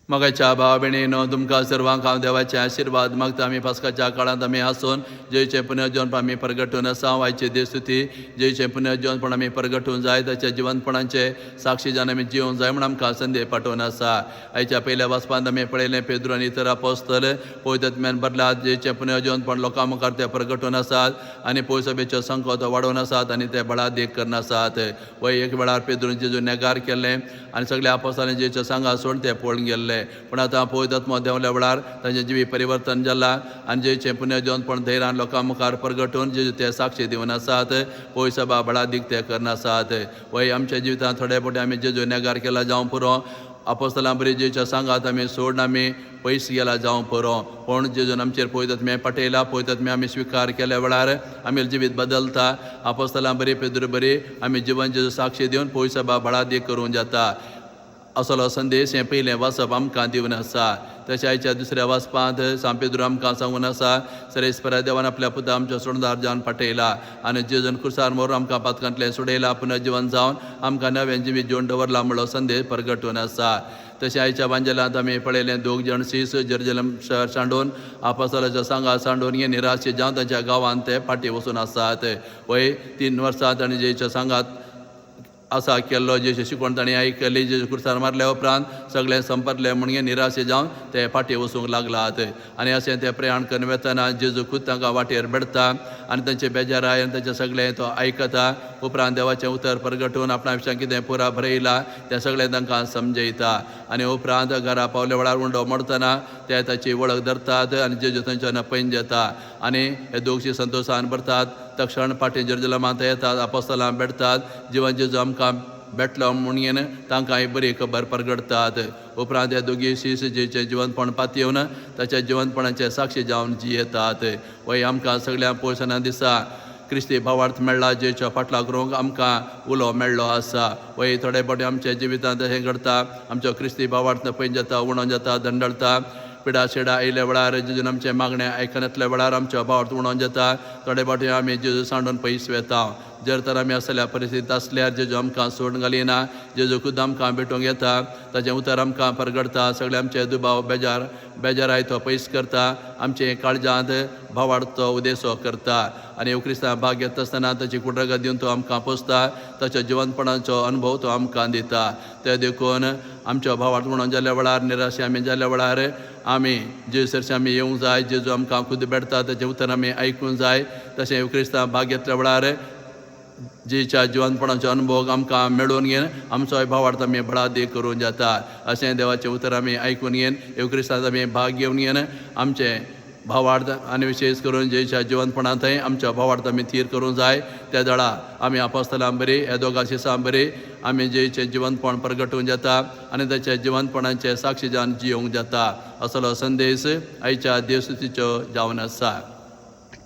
मगाच्या भाव भयणीनो तुमकां सर्वांक हांव देवाचे आशिर्वाद मागता. आमी पास्काच्या काळांत आमी आसून जेचे पुनर्जीवनपण आमी प्रगटून आसा. आयचे देस्तुती जेचे पुनर्जीवनपण आमी प्रगटूंक जाय, ताच्या जिवंतपणाचे साक्षी जावन आमी जिवंक जाय म्हणून आमकां संदेश पाठोवन आसा. आयच्या पयल्या वाचपांत आमी पळयलें पेद्रू आनी इतर अपोस्तल पवित्र आत्म्यान भरल्यात, जेचे पुनर्जीवनपण लोकां मुखार ते प्रगटून आसात आनी पवित्र सभेचो संख्या तो वाडोवन आसात आनी ते बळादेख करना आसात. वय एक वेळार पेद्रून जेजू नेगार केल्लें आनी सगळ्या अपोस्तलांनी जेच्या सांगा सोडून ते पळून गेल्ले. पण आतां पवित्र आत्मो देंवल्या वेळार तांचें जिवी परिवर्तन जालां आनी जेचें पुनर्जीवनपण धैर्यान लोकां मुखार प्रगटून जेजू ते साक्षी दिवन आसात. पळय सभा बळादीक ते करना आसात. वय आमच्या जिवितांत थोडे फावटी आमी जेजू नेगार केला जावं पुरो, अपोस्तलां बरी जेच्या सांगात आमी सोडून आमी पयस गेला जावं पुरो, पूण जेजून आमचेर पवित्र आत्म्यान पटयला. पवित्र आत्म्यान आमी स्विकार केल्या वेळार आमी जिवीत बदलता. अपोस्तलां बरी पेद्रू बरी आमी जिवन जेजू साक्षी दिवन पळय सभा बळादीक करूंक जाता. असलो संदेश हें पयलें वाचप आमकां दिवन आसा. तशें आयच्या दुसऱ्या वाचपांत सांत पेद्रू आमकां सांगून आसा, सरेस्परा देवान आपल्या पुता आमच्या सोडूनदार जावन पटयला आनी जेजून कुर्सार मरून आमकां पातकांतलें सोडयला, पुनर्जीवन जावन आमकां नवें जिवीत जेवन दवरला म्हणलो संदेश प्रगटून आसा. तशें आयच्या बांजेलांत आमी पळयलें 2 जाण सीस जेरुजलेम शहर सांडून आपोस्तलाच्या सांगा सांडून हे निराशे जावन तांच्या गांवांत ते फाटीं वचून आसात. वय 3 वर्सां तांणी जेच्या सांगात आसा केल्लो, जेचे शिकवण ताणें आयकली, जेचे कुर्सार मारल्या उपरांत सगळें संपतलें म्हणून निराशे जावन ते फाटीं वचूंक लागलात. आनी अशें ते प्रयाण करून वेतना जेजू खूद तांकां वाटेर बेडता आनी तांचे बेजाराय आनी तांचें सगळें तो आयकता. उपरांत देवाचें उतर प्रगटून आपणा विशयां कितें पुरा बरयलां तें सगळें तांकां समजयता. आनी उपरांत घरा पावल्या वेळार उंडो मोडतना ते ताची वळख धरतात आनी जेजू थंयच्यान पयन जेता आनी हे दोगशी संतोशान भरतात. तक्षण फाटीं जेरुजलेमांत येतात, अपोस्तलां बेडतात, जिवन जेजू आमकां बेटलो म्हणून तांकां ही बरी खबर प्रगटतात. उपरांत हे दोगी सीस जेचें जिवंतपण पातयेवन ताच्या जिवंतपणाचे साक्षी जावन जियेतात. वय आमकां सगळ्यांक पोळसना दिसा क्रिस्ती भावार्थ मेळ्ळा, जेच्या फाटलाक रोवंक आमकां उलो मेळ्ळो आसा. वय थोडे फावटी आमच्या जिवितांत हें घडता, आमचो क्रिस्ती भावार्थ पयन जाता, उणो जाता, दंडळता. पिडा शेडा आयल्या वेळार जेजून आमचें मागणें आयकनातल्या वेळार आमचो भावार्थ उणो जाता. थोडे फावटी आमी जेजू सांडून पयस वेता. जर तर आमी असल्या परिस्थितींत आसल्यार जेजू आमकां सोडून घालिना. जेजू खुद आमकां भेटूंक येता, ताचें उतर आमकां प्रगटता, सगळे आमचे दुबाव बेजाराय तो पयस करता, आमचे काळजांत भावार्थो उदेसो करता आनी क्रिस्तांव भाग घेता आसतना ताची कुडरगत दिवन तो आमकां पोसता. ताच्या जिवंतपणाचो अनुभव तो आमकां दिता. ते देखून आमच्या भावार्थ म्हणून जाल्या वेळार निराशे आमी जाल्या वेळार आमी जेजू सरशी आमी येवंक जाय. जेजू आमकां खुद बेडता, ताचें उतर आमी आयकूंक जाय. तशें क्रिस्तांव भाग घेतल्या वेळार जेच्या जिवंतपणाचो अनुभव आमकां मेळून घेवन आमचोय भावार्थ आमी बळादेख करूंक जाता. अशें देवाचें उतर आमी आयकून घेवन क्रिस्तांत आमी भाग घेवन घेवन आमचे भावार्थ आनी विशेश करून जेच्या जिवंतपणांतय आमच्या भावार्थ आमी थीर करूंक जाय. त्या दळा आमी अपोस्तलां बरी, हे दोगां शिसां बरी आमी जेचें जिवंतपण प्रगटूंक जाता आनी ताच्या जिवंतपणाचे साक्षी जावन जियोंक जाता. असलो संदेश आयच्या देवस्तुतीचो जावन आसा.